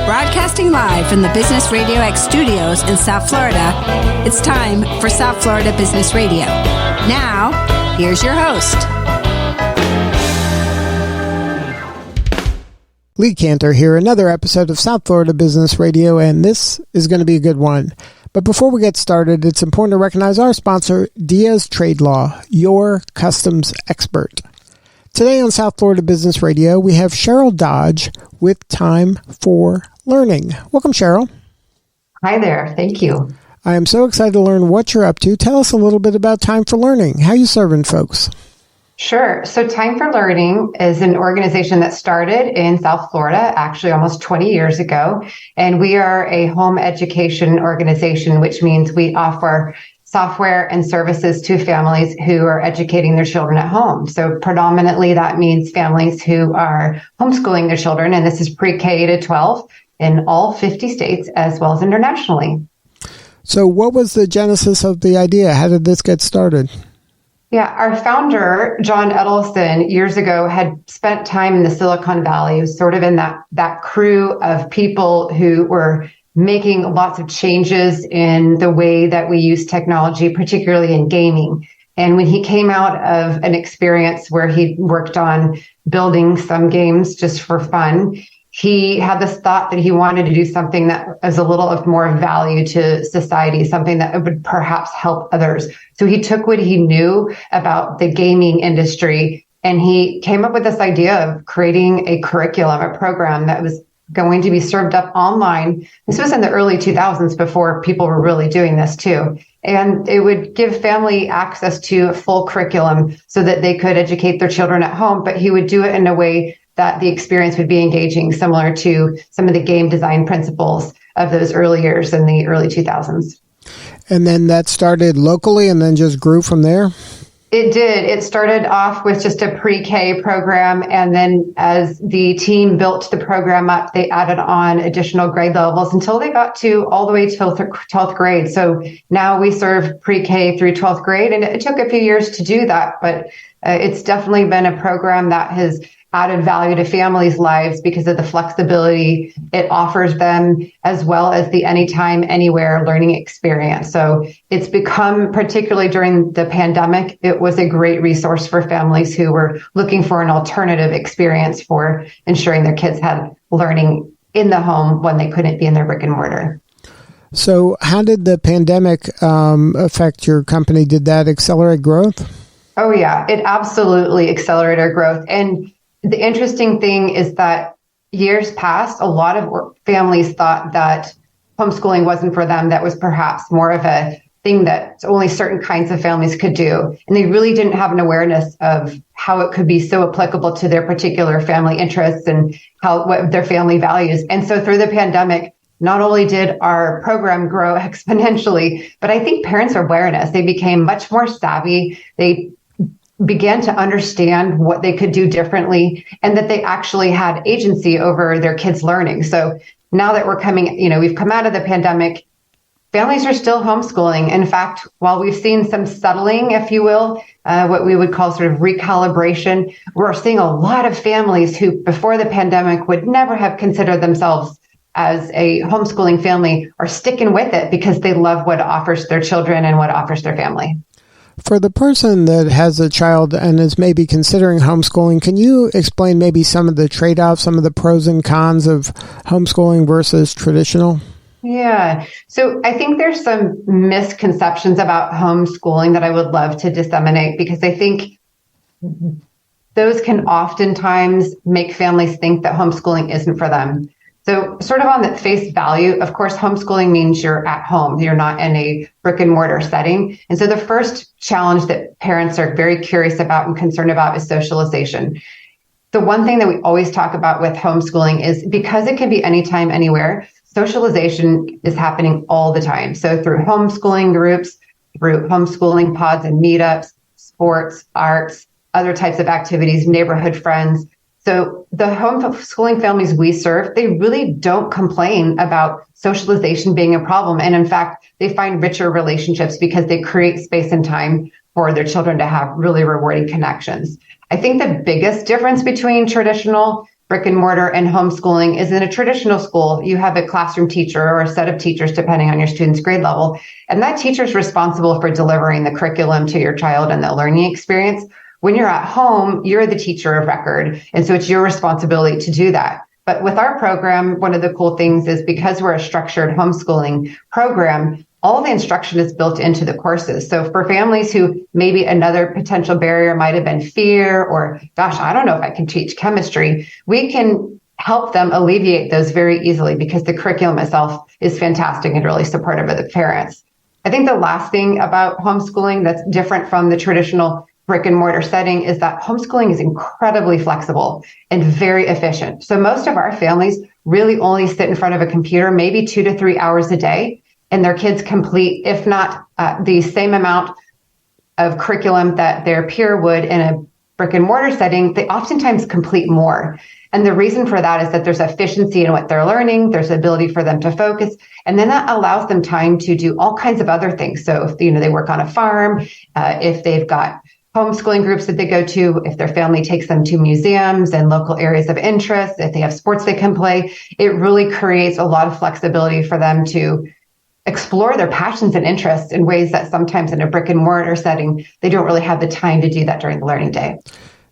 Broadcasting live from the Business RadioX studios in South Florida, it's time for South Florida Business Radio. Now, here's your host. Lee Cantor here, another episode of South Florida Business Radio, and this is going to be a good one. But before we get started, it's important to recognize our sponsor, Diaz Trade Law, your customs expert. Today on South Florida Business Radio, we have Cheryl Dodge with Time4Learning. Welcome, Cheryl. Hi there. Thank you. I am so excited to learn what you're up to. Tell us a little bit about Time4Learning. How are you serving folks? Sure. So Time4Learning is an organization that started in South Florida, actually almost 20 years ago. And we are a home education organization, which means we offer software and services to families who are educating their children at home. So predominantly that means families who are homeschooling their children, and this is pre-K to 12 in all 50 states as well as internationally. So what was the genesis of the idea? How did this get started? Yeah, our founder, John Edelson, years ago had spent time in the Silicon Valley. He was sort of in that crew of people who were making lots of changes in the way that we use technology, particularly in gaming. And when he came out of an experience where he worked on building some games just for fun, he had this thought that he wanted to do something that was a little of more value to society, something that would perhaps help others. So he took what he knew about the gaming industry, and he came up with this idea of creating a curriculum, a program that was going to be served up online. This was in the early 2000s before people were really doing this too. And it would give family access to a full curriculum so that they could educate their children at home, but he would do it in a way that the experience would be engaging, similar to some of the game design principles of those early years in the early 2000s. And then that started locally and then just grew from there? It did. It started off with just a pre-K program. And then as the team built the program up, they added on additional grade levels until they got to all the way to 12th grade. So now we serve pre-K through 12th grade. And it took a few years to do that, but it's definitely been a program that has added value to families' lives because of the flexibility it offers them, as well as the anytime, anywhere learning experience. So it's become, particularly during the pandemic, it was a great resource for families who were looking for an alternative experience for ensuring their kids had learning in the home when they couldn't be in their brick and mortar. So how did the pandemic affect your company? Did that accelerate growth? Oh, yeah, it absolutely accelerated our growth. And the interesting thing is that years past, a lot of families thought that homeschooling wasn't for them. That was perhaps more of a thing that only certain kinds of families could do. And they really didn't have an awareness of how it could be so applicable to their particular family interests and what their family values. And so through the pandemic, not only did our program grow exponentially, but I think parents' awareness, they became much more savvy. They began to understand what they could do differently and that they actually had agency over their kids' learning. So now that we've come out of the pandemic, families are still homeschooling. In fact, while we've seen some settling, if you will, what we would call sort of recalibration, we're seeing a lot of families who before the pandemic would never have considered themselves as a homeschooling family are sticking with it because they love what it offers their children and what it offers their family. For the person that has a child and is maybe considering homeschooling, can you explain maybe some of the trade-offs, some of the pros and cons of homeschooling versus traditional? Yeah. So I think there's some misconceptions about homeschooling that I would love to disseminate because I think those can oftentimes make families think that homeschooling isn't for them. So sort of on the face value, of course, homeschooling means you're at home. You're not in a brick and mortar setting. And so the first challenge that parents are very curious about and concerned about is socialization. The one thing that we always talk about with homeschooling is because it can be anytime, anywhere, socialization is happening all the time. So through homeschooling groups, through homeschooling pods and meetups, sports, arts, other types of activities, neighborhood friends. So the homeschooling families we serve, they really don't complain about socialization being a problem. And in fact, they find richer relationships because they create space and time for their children to have really rewarding connections. I think the biggest difference between traditional brick and mortar and homeschooling is in a traditional school, you have a classroom teacher or a set of teachers, depending on your student's grade level. And that teacher is responsible for delivering the curriculum to your child and the learning experience. When you're at home, you're the teacher of record. And so it's your responsibility to do that. But with our program, one of the cool things is because we're a structured homeschooling program, all the instruction is built into the courses. So for families who maybe another potential barrier might have been fear or, gosh, I don't know if I can teach chemistry, we can help them alleviate those very easily because the curriculum itself is fantastic and really supportive of the parents. I think the last thing about homeschooling that's different from the traditional brick and mortar setting is that homeschooling is incredibly flexible and very efficient. So most of our families really only sit in front of a computer maybe 2 to 3 hours a day, and their kids complete, if not the same amount of curriculum that their peer would in a brick and mortar setting, they oftentimes complete more. And the reason for that is that there's efficiency in what they're learning, there's ability for them to focus, and then that allows them time to do all kinds of other things. So if they work on a farm, if they've got homeschooling groups that they go to, if their family takes them to museums and local areas of interest, if they have sports they can play, it really creates a lot of flexibility for them to explore their passions and interests in ways that sometimes in a brick and mortar setting, they don't really have the time to do that during the learning day.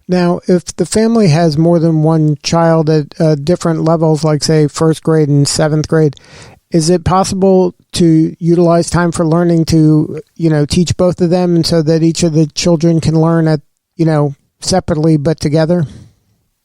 Now, if the family has more than one child at different levels, like say first grade and seventh grade, is it possible to utilize time for learning to, teach both of them and so that each of the children can learn at, separately but together?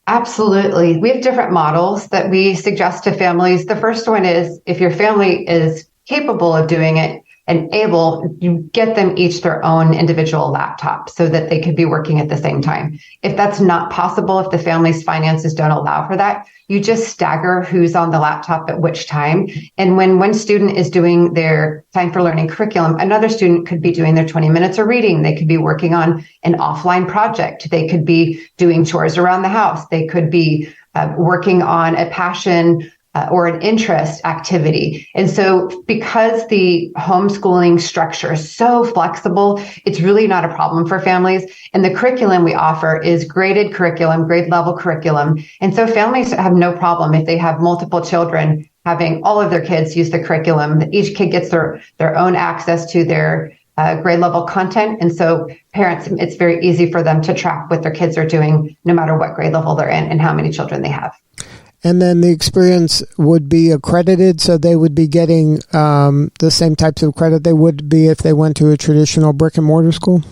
Absolutely. We have different models that we suggest to families. The first one is if your family is capable of doing it and able, you get them each their own individual laptop so that they could be working at the same time. If that's not possible, if the family's finances don't allow for that, you just stagger who's on the laptop at which time. And when one student is doing their time for learning curriculum, another student could be doing their 20 minutes of reading. They could be working on an offline project. They could be doing chores around the house. They could be working on a passion or an interest activity. And so because the homeschooling structure is so flexible, it's really not a problem for families. And the curriculum we offer is graded curriculum, grade level curriculum. And so families have no problem if they have multiple children having all of their kids use the curriculum. Each kid gets their own access to their grade level content. And so parents, it's very easy for them to track what their kids are doing, no matter what grade level they're in and how many children they have. And then the experience would be accredited, so they would be getting the same types of credit they would be if they went to a traditional brick and mortar school?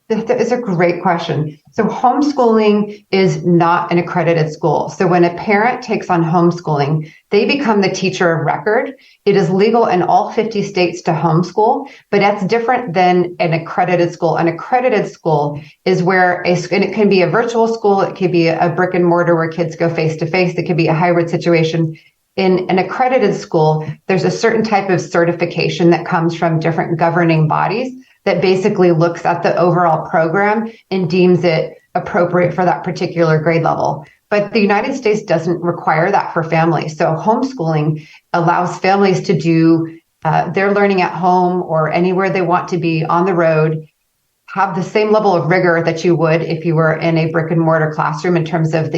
That is a great question. So homeschooling is not an accredited school. So when a parent takes on homeschooling, they become the teacher of record. It is legal in all 50 states to homeschool, but that's different than an accredited school. An accredited school is where and it can be a virtual school, it could be a brick and mortar where kids go face to face, it could be a hybrid situation. In an accredited school, there's a certain type of certification that comes from different governing bodies that basically looks at the overall program and deems it appropriate for that particular grade level. But the United States doesn't require that for families. So homeschooling allows families to do their learning at home or anywhere they want to be on the road, have the same level of rigor that you would if you were in a brick and mortar classroom in terms of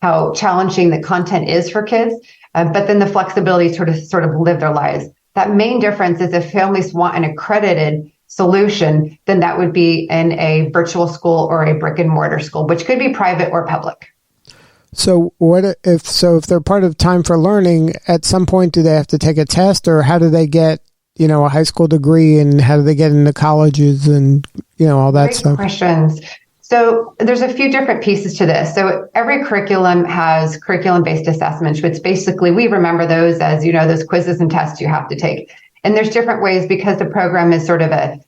how challenging the content is for kids, but then the flexibility to sort of live their lives. That main difference is if families want an accredited solution, then that would be in a virtual school or a brick and mortar school, which could be private or public. So if they're part of Time for Learning, at some point do they have to take a test, or how do they get, a high school degree, and how do they get into colleges and, all that Great stuff? Questions. So there's a few different pieces to this. So every curriculum has curriculum-based assessments, which basically we remember those as, those quizzes and tests you have to take. And there's different ways because the program is sort of a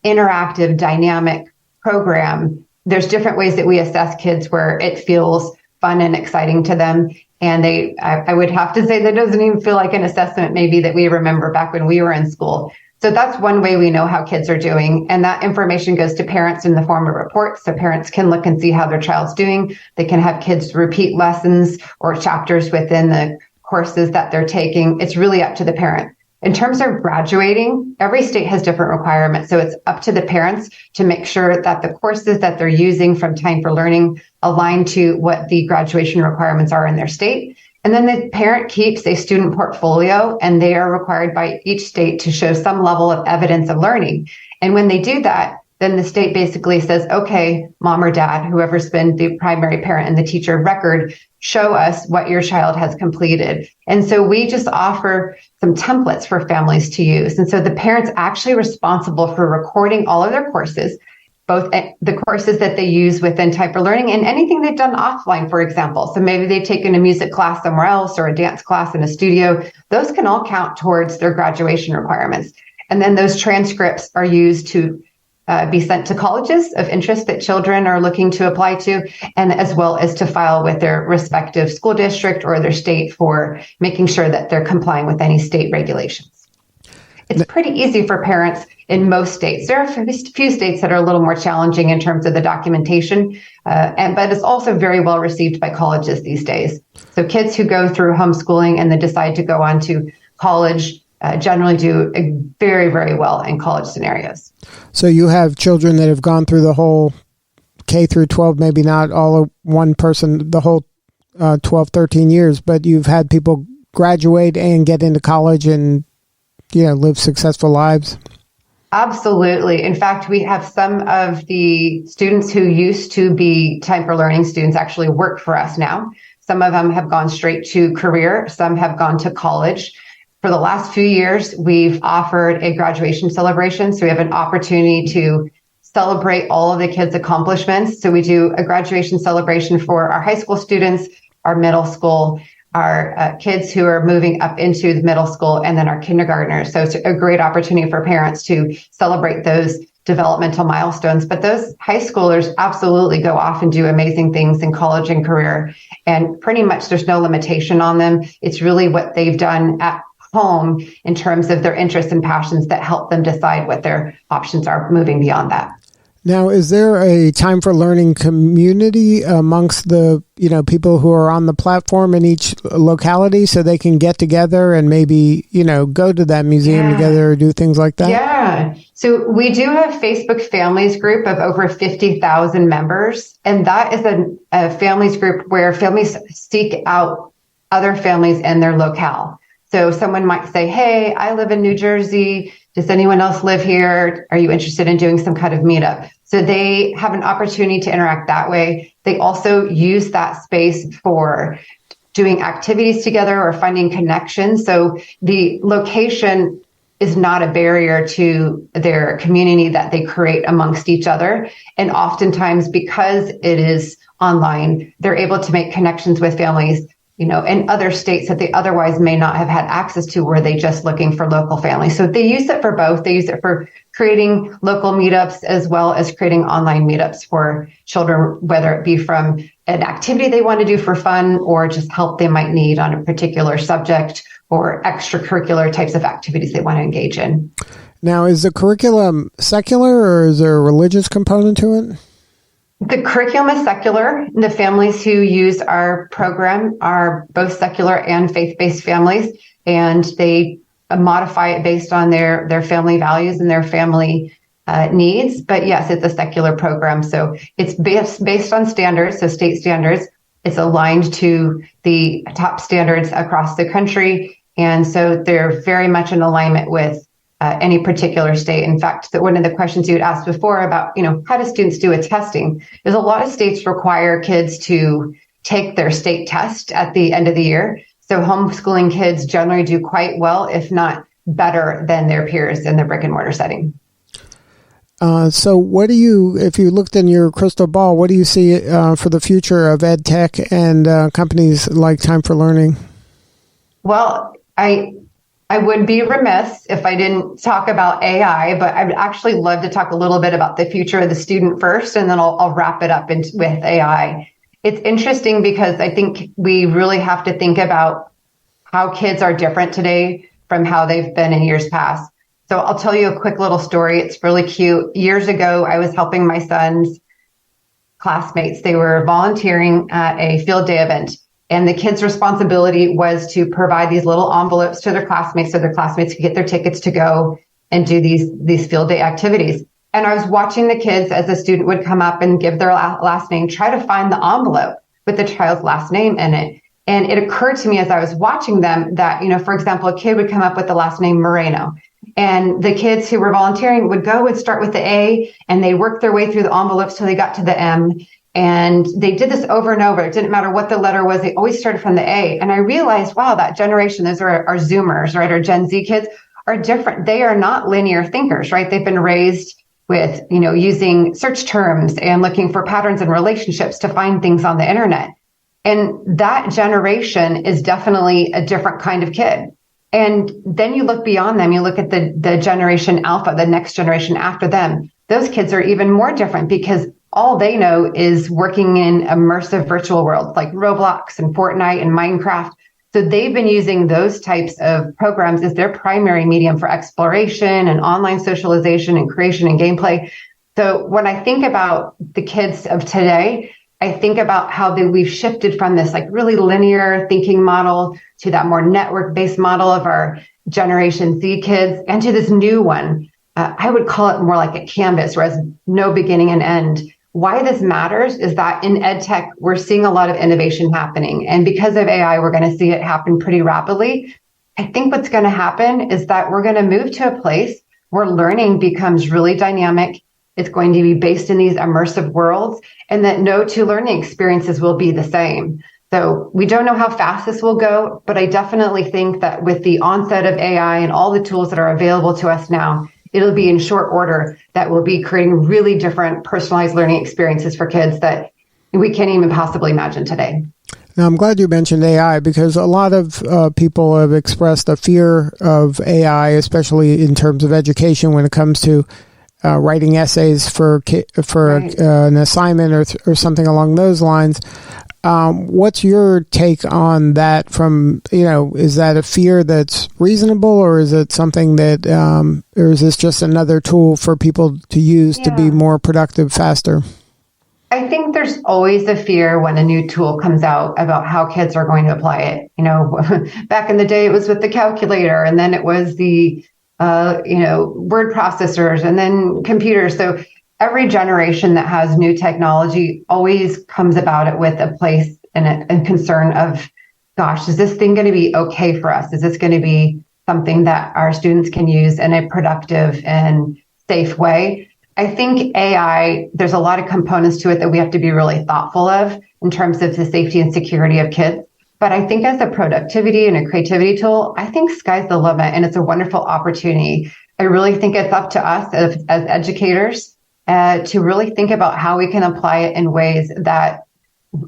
interactive, dynamic program. There's different ways that we assess kids where it feels fun and exciting to them. And I would have to say that doesn't even feel like an assessment maybe that we remember back when we were in school. So that's one way we know how kids are doing. And that information goes to parents in the form of reports. So parents can look and see how their child's doing. They can have kids repeat lessons or chapters within the courses that they're taking. It's really up to the parent. In terms of graduating, every state has different requirements. So it's up to the parents to make sure that the courses that they're using from Time4Learning align to what the graduation requirements are in their state. And then the parent keeps a student portfolio, and they are required by each state to show some level of evidence of learning. And when they do that, then the state basically says, okay, mom or dad, whoever's been the primary parent and the teacher of record, show us what your child has completed. And so we just offer some templates for families to use. And so the parent's actually responsible for recording all of their courses, both the courses that they use within Time4Learning and anything they've done offline, for example. So maybe they've taken a music class somewhere else or a dance class in a studio. Those can all count towards their graduation requirements. And then those transcripts are used to be sent to colleges of interest that children are looking to apply to, and as well as to file with their respective school district or their state for making sure that they're complying with any state regulations. It's pretty easy for parents in most states. There are a few states that are a little more challenging in terms of the documentation, but it's also very well received by colleges these days. So kids who go through homeschooling and then decide to go on to college generally do very, very well in college scenarios. So you have children that have gone through the whole K through 12, maybe not all of one person, the whole 12, 13 years, but you've had people graduate and get into college and, live successful lives. Absolutely. In fact, we have some of the students who used to be Time4Learning students actually work for us now. Some of them have gone straight to career. Some have gone to college. For the last few years, we've offered a graduation celebration. So we have an opportunity to celebrate all of the kids' accomplishments. So we do a graduation celebration for our high school students, our middle school, our kids who are moving up into the middle school, and then our kindergartners. So it's a great opportunity for parents to celebrate those developmental milestones. But those high schoolers absolutely go off and do amazing things in college and career. And pretty much there's no limitation on them. It's really what they've done at home in terms of their interests and passions that help them decide what their options are moving beyond that. Now, is there a Time4Learning community amongst the people who are on the platform in each locality so they can get together and maybe go to that museum together or do things like that? Yeah. So we do have Facebook families group of over 50,000 members, and that is a families group where families seek out other families in their locale. So someone might say, hey, I live in New Jersey. Does anyone else live here? Are you interested in doing some kind of meetup? So they have an opportunity to interact that way. They also use that space for doing activities together or finding connections. So the location is not a barrier to their community that they create amongst each other. And oftentimes, because it is online, they're able to make connections with families in other states that they otherwise may not have had access to, were they just looking for local families. So they use it for both. They use it for creating local meetups as well as creating online meetups for children, whether it be from an activity they want to do for fun or just help they might need on a particular subject or extracurricular types of activities they want to engage in. Now, is the curriculum secular or is there a religious component to it? The curriculum is secular. The families who use our program are both secular and faith-based families, and they modify it based on their family values and their family needs. But yes, it's a secular program. So it's based on standards, so state standards. It's aligned to the top standards across the country. And so they're very much in alignment with any particular state. In fact, one of the questions you had asked before about, how do students do a testing? There's a lot of states require kids to take their state test at the end of the year. So homeschooling kids generally do quite well, if not better than their peers in the brick and mortar setting. So if you looked in your crystal ball, what do you see for the future of ed tech and companies like Time4Learning? Well, I would be remiss if I didn't talk about AI, but I'd actually love to talk a little bit about the future of the student first, and then I'll wrap it up with AI. It's interesting because I think we really have to think about how kids are different today from how they've been in years past. So I'll tell you a quick little story. It's really cute. Years ago, I was helping my son's classmates. They were volunteering at a field day event. And the kids' responsibility was to provide these little envelopes to their classmates so their classmates could get their tickets to go and do these field day activities. And I was watching the kids as a student would come up and give their last name, try to find the envelope with the child's last name in it. And it occurred to me as I was watching them that, for example, a kid would come up with the last name Moreno. And the kids who were volunteering would go and start with the A, and they worked their way through the envelopes till they got to the M. And they did this over and over. It didn't matter what the letter was. They always started from the A. And I realized, wow, that generation, those are our Zoomers, right? Our Gen Z kids are different. They are not linear thinkers, right? They've been raised with, using search terms and looking for patterns and relationships to find things on the internet. And that generation is definitely a different kind of kid. And then you look beyond them, you look at the generation Alpha, the next generation after them. Those kids are even more different because all they know is working in immersive virtual worlds like Roblox and Fortnite and Minecraft. So they've been using those types of programs as their primary medium for exploration and online socialization and creation and gameplay. So when I think about the kids of today, I think about how we've shifted from this like really linear thinking model to that more network-based model of our Generation Z kids and to this new one. I would call it more like a canvas, whereas no beginning and end. Why this matters is that in EdTech, we're seeing a lot of innovation happening. And because of AI, we're going to see it happen pretty rapidly. I think what's going to happen is that we're going to move to a place where learning becomes really dynamic. It's going to be based in these immersive worlds, and that no two learning experiences will be the same. So we don't know how fast this will go, but I definitely think that with the onset of AI and all the tools that are available to us now, it'll be in short order that we'll be creating really different personalized learning experiences for kids that we can't even possibly imagine today. Now, I'm glad you mentioned AI because a lot of people have expressed a fear of AI, especially in terms of education when it comes to writing essays for right. An assignment or something along those lines. What's your take on that from, is that a fear that's reasonable, or is it something that, or is this just another tool for people to use to be more productive faster? I think there's always a fear when a new tool comes out about how kids are going to apply it. Back in the day, it was with the calculator, and then it was the, word processors, and then computers. So every generation that has new technology always comes about it with a place and a concern of, gosh, is this thing going to be okay for us? Is this going to be something that our students can use in a productive and safe way? I think AI, there's a lot of components to it that we have to be really thoughtful of in terms of the safety and security of kids. But I think as a productivity and a creativity tool, I think sky's the limit, and it's a wonderful opportunity. I really think it's up to us as educators to really think about how we can apply it in ways that,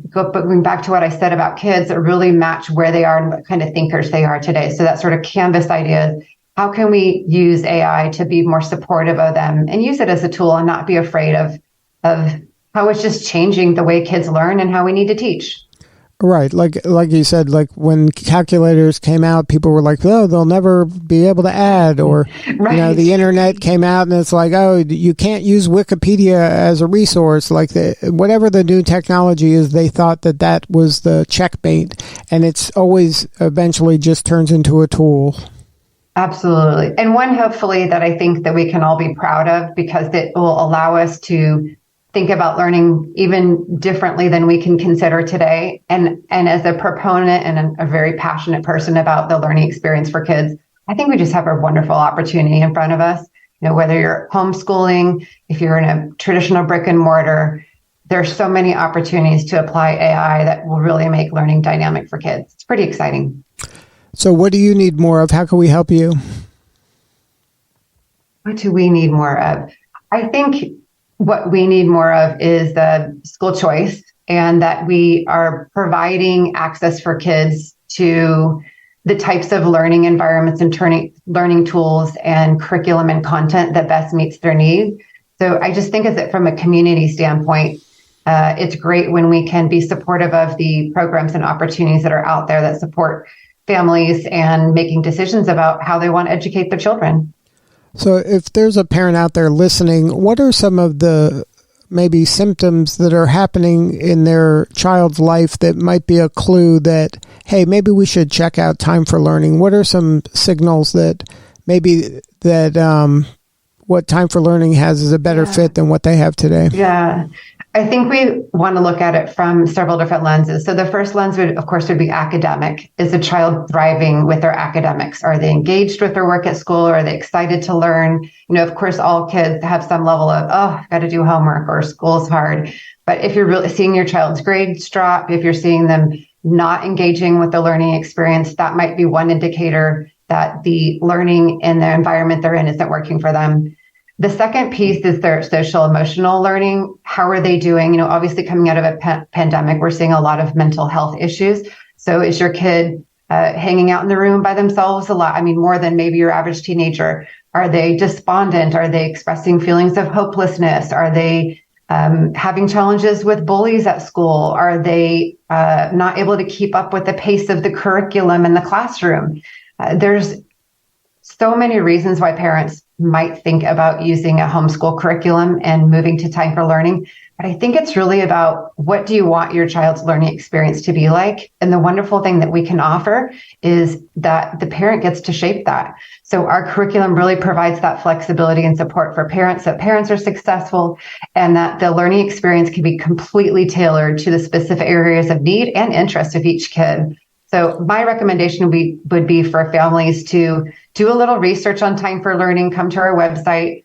going back to what I said about kids, that really match where they are and what kind of thinkers they are today. So that sort of canvas idea, how can we use AI to be more supportive of them and use it as a tool and not be afraid of how it's just changing the way kids learn and how we need to teach. Right. Like you said, like when calculators came out, people were like, oh, they'll never be able to add, or, right. The internet came out and it's like, oh, you can't use Wikipedia as a resource. Like whatever the new technology is, they thought that was the checkmate, and it's always eventually just turns into a tool. Absolutely. And one, hopefully, that I think that we can all be proud of, because it will allow us to think about learning even differently than we can consider today. And as a proponent and a very passionate person about the learning experience for kids, I think we just have a wonderful opportunity in front of us. Whether you're homeschooling, if you're in a traditional brick and mortar, there's so many opportunities to apply AI that will really make learning dynamic for kids. It's pretty exciting. So what do you need more of? How can we help you? What do we need more of? I think what we need more of is the school choice, and that we are providing access for kids to the types of learning environments and learning tools and curriculum and content that best meets their needs. So I just think from a community standpoint, it's great when we can be supportive of the programs and opportunities that are out there that support families and making decisions about how they want to educate their children. So if there's a parent out there listening, what are some of the maybe symptoms that are happening in their child's life that might be a clue that, hey, maybe we should check out Time for Learning? What are some signals that maybe that what Time for Learning has is a better fit than what they have today? Yeah. I think we want to look at it from several different lenses. So the first lens would, of course, would be academic. Is the child thriving with their academics? Are they engaged with their work at school? Or are they excited to learn? Of course, all kids have some level of, I've got to do homework or school's hard. But if you're really seeing your child's grades drop, if you're seeing them not engaging with the learning experience, that might be one indicator that the learning in the environment they're in isn't working for them. The second piece is their social emotional learning. How are they doing? Obviously coming out of a pandemic, we're seeing a lot of mental health issues. So is your kid hanging out in the room by themselves a lot? More than maybe your average teenager. Are they despondent? Are they expressing feelings of hopelessness? Are they having challenges with bullies at school? Are they not able to keep up with the pace of the curriculum in the classroom? There's so many reasons why parents might think about using a homeschool curriculum and moving to Time for Learning. But I think it's really about, what do you want your child's learning experience to be like? And the wonderful thing that we can offer is that the parent gets to shape that. So our curriculum really provides that flexibility and support for parents, that parents are successful and that the learning experience can be completely tailored to the specific areas of need and interest of each kid. So my recommendation would be for families to do a little research on Time for Learning, come to our website,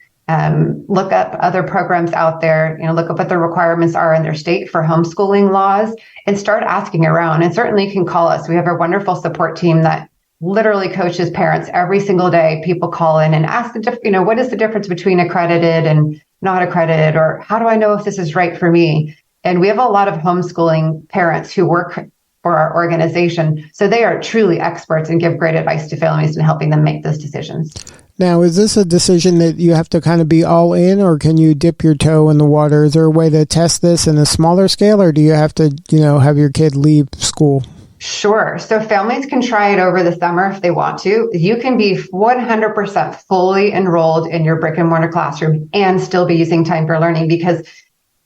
look up other programs out there, look up what the requirements are in their state for homeschooling laws, and start asking around. And certainly you can call us. We have a wonderful support team that literally coaches parents every single day. People call in and ask, what is the difference between accredited and not accredited, or how do I know if this is right for me? And we have a lot of homeschooling parents who work for our organization. So they are truly experts and give great advice to families in helping them make those decisions. Now, is this a decision that you have to kind of be all in, or can you dip your toe in the water? Is there a way to test this in a smaller scale, or do you have to, have your kid leave school? Sure. So families can try it over the summer if they want to. You can be 100% fully enrolled in your brick and mortar classroom and still be using Time for Learning, because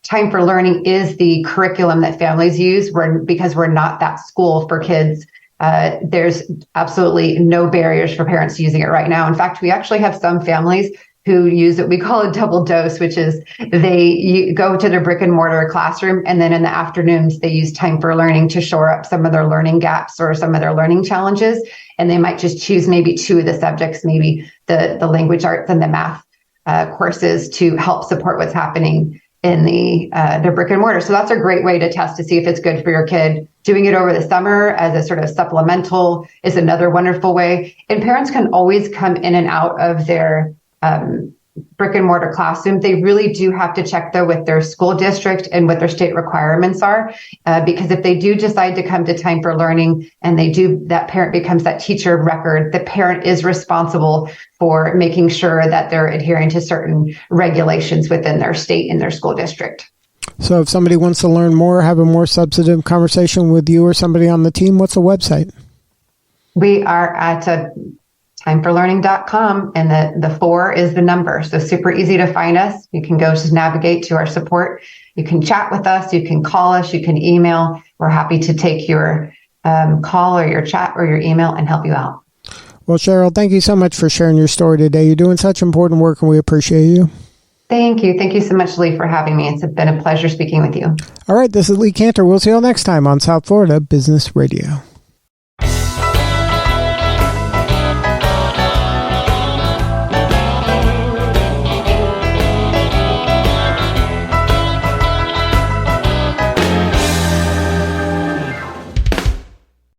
Time for Learning is the curriculum that families use because we're not that school for kids. There's absolutely no barriers for parents using it right now. In fact, we actually have some families who use what we call a double dose, which is they go to their brick and mortar classroom, and then in the afternoons, they use Time for Learning to shore up some of their learning gaps or some of their learning challenges. And they might just choose maybe two of the subjects, maybe the language arts and the math courses, to help support what's happening in the brick and mortar. So that's a great way to test to see if it's good for your kid. Doing it over the summer as a sort of supplemental is another wonderful way. And parents can always come in and out of their brick and mortar classroom. They really do have to check, though, with their school district and what their state requirements are, because if they do decide to come to Time for Learning and that parent becomes that teacher of record, the parent is responsible for making sure that they're adhering to certain regulations within their state and their school district. So if somebody wants to learn more, have a more substantive conversation with you or somebody on the team, what's the website? We are at timeforlearning.com, and the 4 is the number. So super easy to find us. You can go just navigate to our support. You can chat with us. You can call us. You can email. We're happy to take your call or your chat or your email and help you out. Well, Cheryl, thank you so much for sharing your story today. You're doing such important work, and we appreciate you. Thank you. Thank you so much, Lee, for having me. It's been a pleasure speaking with you. All right, this is Lee Cantor. We'll see you all next time on South Florida Business Radio.